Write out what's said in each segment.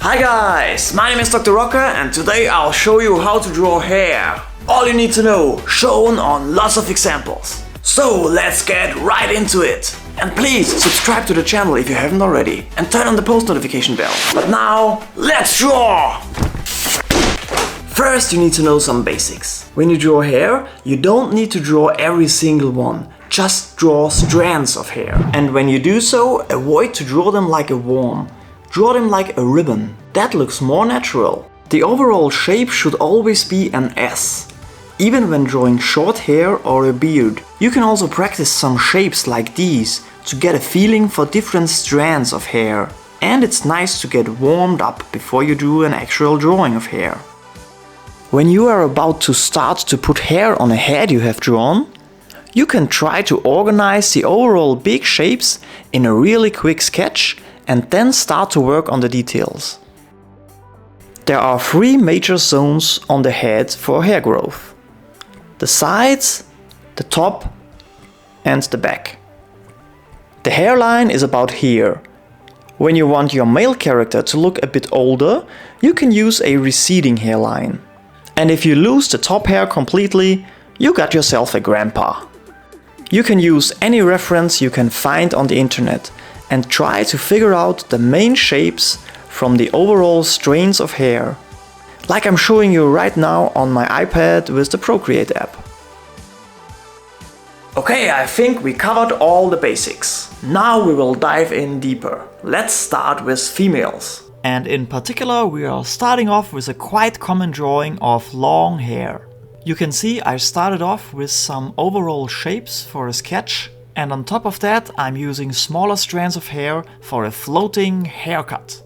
Hi guys, my name is Dr. Rocker and today I'll show you how to draw hair. All you need to know, shown on lots of examples. So let's get right into it. And please subscribe to the channel if you haven't already and turn on the post notification bell. But now, let's draw! First you need to know some basics. When you draw hair, you don't need to draw every single one. Just draw strands of hair. And when you do so, avoid to draw them like a worm. Draw them like a ribbon. That looks more natural. The overall shape should always be an S. Even when drawing short hair or a beard. You can also practice some shapes like these to get a feeling for different strands of hair. And it's nice to get warmed up before you do an actual drawing of hair. When you are about to start to put hair on a head you have drawn, you can try to organize the overall big shapes in a really quick sketch and then start to work on the details. There are 3 major zones on the head for hair growth: the sides, the top and the back. The hairline is about here. When you want your male character to look a bit older, you can use a receding hairline. And if you lose the top hair completely, you got yourself a grandpa. You can use any reference you can find on the internet and try to figure out the main shapes from the overall strands of hair, like I'm showing you right now on my iPad with the Procreate app. Okay, I think we covered all the basics. Now we will dive in deeper. Let's start with females. And in particular, we are starting off with a quite common drawing of long hair. You can see I started off with some overall shapes for a sketch, and on top of that I'm using smaller strands of hair for a floating haircut.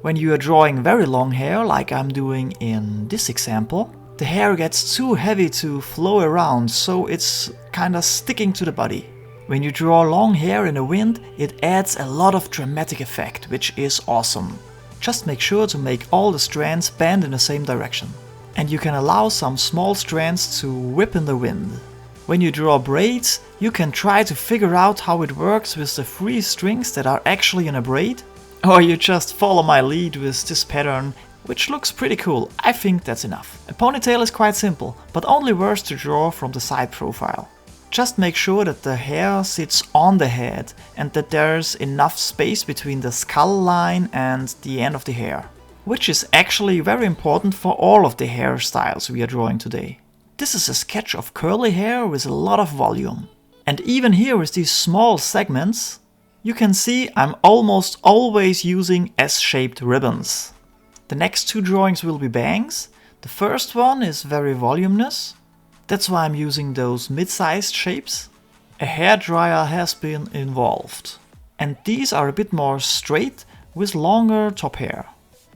When you are drawing very long hair, like I'm doing in this example, the hair gets too heavy to flow around, so it's kinda sticking to the body. When you draw long hair in the wind, it adds a lot of dramatic effect, which is awesome. Just make sure to make all the strands bend in the same direction. And you can allow some small strands to whip in the wind. When you draw braids, you can try to figure out how it works with the 3 strings that are actually in a braid. Or you just follow my lead with this pattern, which looks pretty cool. I think that's enough. A ponytail is quite simple, but only worth to draw from the side profile. Just make sure that the hair sits on the head and that there's enough space between the skull line and the end of the hair. Which is actually very important for all of the hairstyles we are drawing today. This is a sketch of curly hair with a lot of volume. And even here with these small segments, you can see I'm almost always using S-shaped ribbons. The next 2 drawings will be bangs. The first one is very voluminous. That's why I'm using those mid-sized shapes. A hairdryer has been involved. And these are a bit more straight with longer top hair.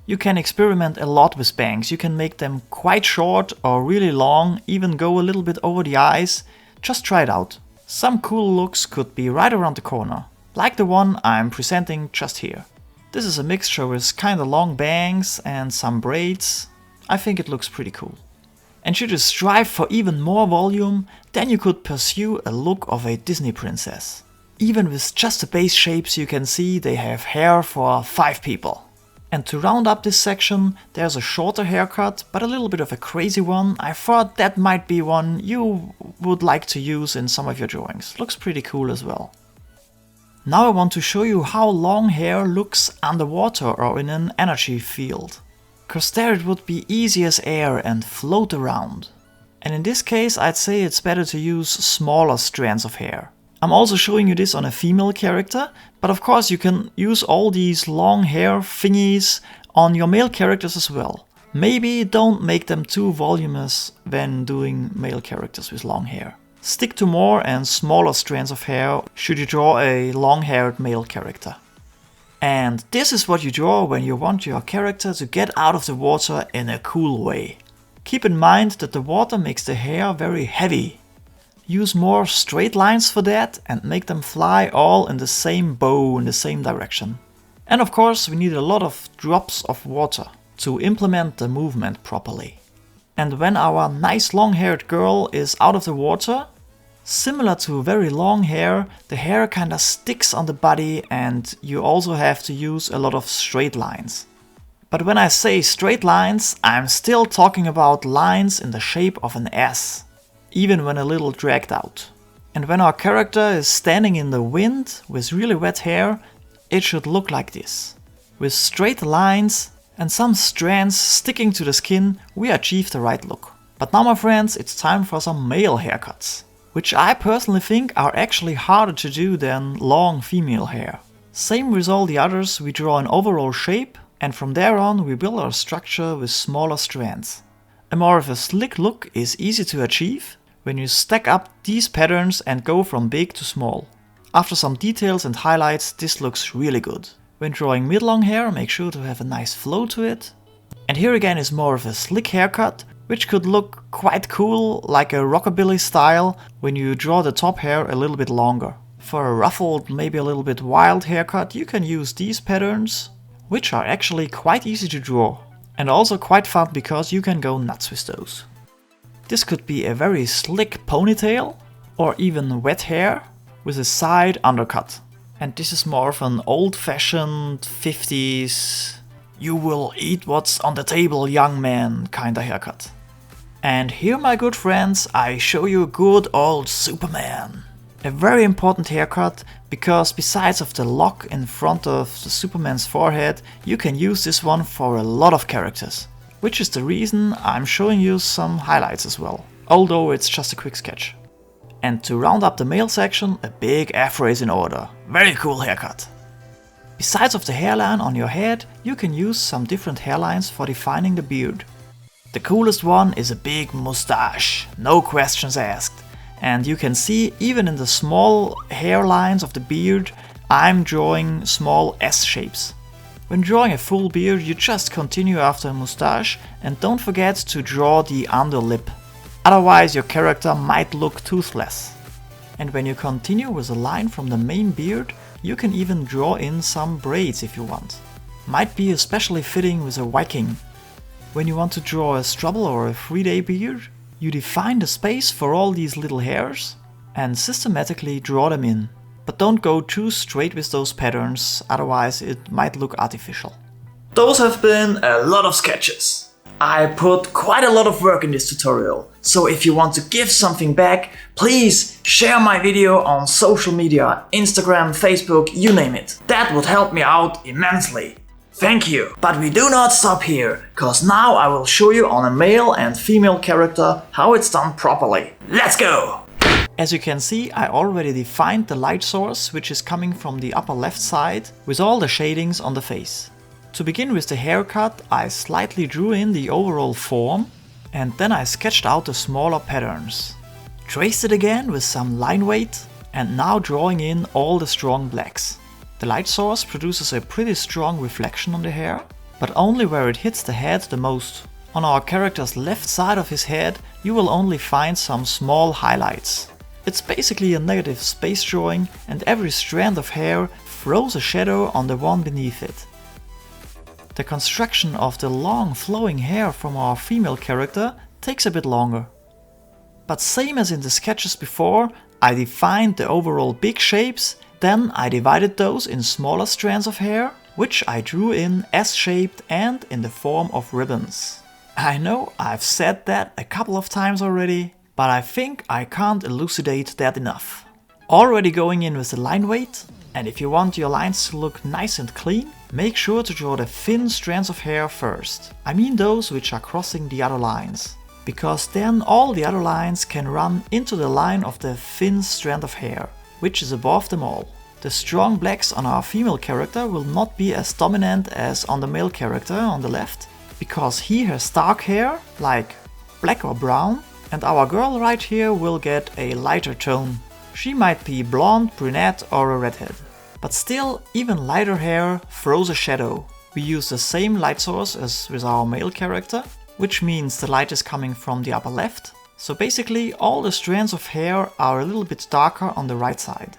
You can experiment a lot with bangs. You can make them quite short or really long, even go a little bit over the eyes. Just try it out. Some cool looks could be right around the corner, like the one I'm presenting just here. This is a mixture with kinda long bangs and some braids. I think it looks pretty cool. And should you strive for even more volume, then you could pursue a look of a Disney princess. Even with just the base shapes you can see they have hair for 5 people. And to round up this section, there's a shorter haircut, but a little bit of a crazy one. I thought that might be one you would like to use in some of your drawings. Looks pretty cool as well. Now I want to show you how long hair looks underwater or in an energy field. Cause there it would be easy as air and float around. And in this case I'd say it's better to use smaller strands of hair. I'm also showing you this on a female character, but of course you can use all these long hair thingies on your male characters as well. Maybe don't make them too voluminous when doing male characters with long hair. Stick to more and smaller strands of hair should you draw a long-haired male character. And this is what you draw when you want your character to get out of the water in a cool way. Keep in mind that the water makes the hair very heavy. Use more straight lines for that and make them fly all in the same bow in the same direction. And of course we need a lot of drops of water to implement the movement properly. And when our nice long-haired girl is out of the water, Similar to very long hair, the hair kinda sticks on the body and you also have to use a lot of straight lines. But when I say straight lines, I'm still talking about lines in the shape of an S, even when a little dragged out. And when our character is standing in the wind with really wet hair, it should look like this. With straight lines and some strands sticking to the skin, we achieve the right look. But now, my friends, it's time for some male haircuts, which I personally think are actually harder to do than long female hair. Same with all the others, we draw an overall shape, and from there on we build our structure with smaller strands. A more of a slick look is easy to achieve when you stack up these patterns and go from big to small. After some details and highlights, this looks really good. When drawing mid-long hair, make sure to have a nice flow to it. And here again is more of a slick haircut, which could look quite cool, like a rockabilly style, when you draw the top hair a little bit longer. For a ruffled, maybe a little bit wild haircut, you can use these patterns, which are actually quite easy to draw. And also quite fun because you can go nuts with those. This could be a very slick ponytail, or even wet hair, with a side undercut. And this is more of an old-fashioned 50s, you will eat what's on the table young man kinda haircut. And here, my good friends, I show you good old Superman. A very important haircut, because besides of the lock in front of the Superman's forehead, you can use this one for a lot of characters. Which is the reason I'm showing you some highlights as well, although it's just a quick sketch. And to round up the male section, a big afro is in order. Very cool haircut. Besides of the hairline on your head, you can use some different hairlines for defining the beard. The coolest one is a big mustache, no questions asked. And you can see even in the small hairlines of the beard, I'm drawing small S shapes. When drawing a full beard, you just continue after a mustache and don't forget to draw the underlip. Otherwise your character might look toothless. And when you continue with a line from the main beard, you can even draw in some braids if you want. Might be especially fitting with a Viking. When you want to draw a stubble or a 3-day beard, you define the space for all these little hairs and systematically draw them in. But don't go too straight with those patterns, otherwise it might look artificial. Those have been a lot of sketches. I put quite a lot of work in this tutorial, so if you want to give something back, please share my video on social media, Instagram, Facebook, you name it. That would help me out immensely. Thank you! But we do not stop here, cause now I will show you on a male and female character how it's done properly. Let's go! As you can see, I already defined the light source, which is coming from the upper left side, with all the shadings on the face. To begin with the haircut, I slightly drew in the overall form, and then I sketched out the smaller patterns. Traced it again with some line weight, and now drawing in all the strong blacks. The light source produces a pretty strong reflection on the hair, but only where it hits the head the most. On our character's left side of his head, you will only find some small highlights. It's basically a negative space drawing, and every strand of hair throws a shadow on the one beneath it. The construction of the long flowing hair from our female character takes a bit longer. But same as in the sketches before, I defined the overall big shapes, then I divided those in smaller strands of hair, which I drew in S-shaped and in the form of ribbons. I know I've said that a couple of times already, but I think I can't elucidate that enough. Already going in with the line weight, and if you want your lines to look nice and clean, make sure to draw the thin strands of hair first. I mean those which are crossing the other lines, because then all the other lines can run into the line of the thin strand of hair, which is above them all. The strong blacks on our female character will not be as dominant as on the male character on the left, because he has dark hair, like black or brown, and our girl right here will get a lighter tone. She might be blonde, brunette or a redhead. But still, even lighter hair throws a shadow. We use the same light source as with our male character, which means the light is coming from the upper left. So basically all the strands of hair are a little bit darker on the right side.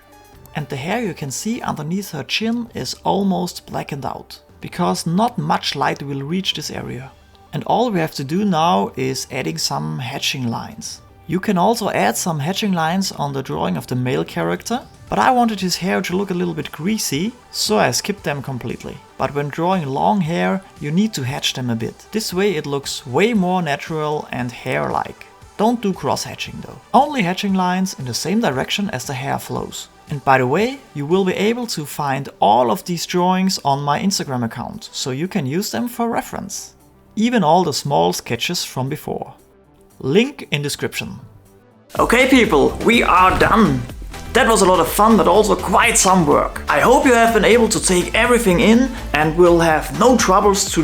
And the hair you can see underneath her chin is almost blackened out, because not much light will reach this area. And all we have to do now is adding some hatching lines. You can also add some hatching lines on the drawing of the male character, but I wanted his hair to look a little bit greasy, so I skipped them completely. But when drawing long hair, you need to hatch them a bit. This way it looks way more natural and hair-like. Don't do cross-hatching though. Only hatching lines in the same direction as the hair flows. And by the way, you will be able to find all of these drawings on my Instagram account, so you can use them for reference. Even all the small sketches from before. Link in description. Okay people, we are done! That was a lot of fun, but also quite some work. I hope you have been able to take everything in and will have no troubles to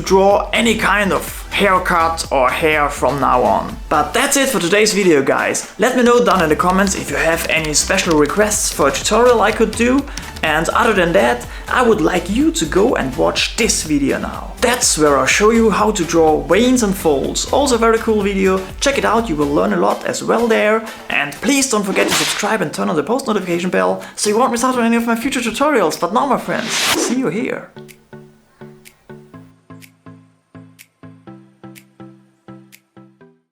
draw any kind of haircut or hair from now on. But that's it for today's video, guys. Let me know down in the comments if you have any special requests for a tutorial I could do. And other than that, I would like you to go and watch this video now. That's where I'll show you how to draw veins and folds. Also a very cool video. Check it out, you will learn a lot as well there. And please don't forget to subscribe and turn on the post notification bell so you won't miss out on any of my future tutorials. But now, my friends, see you here.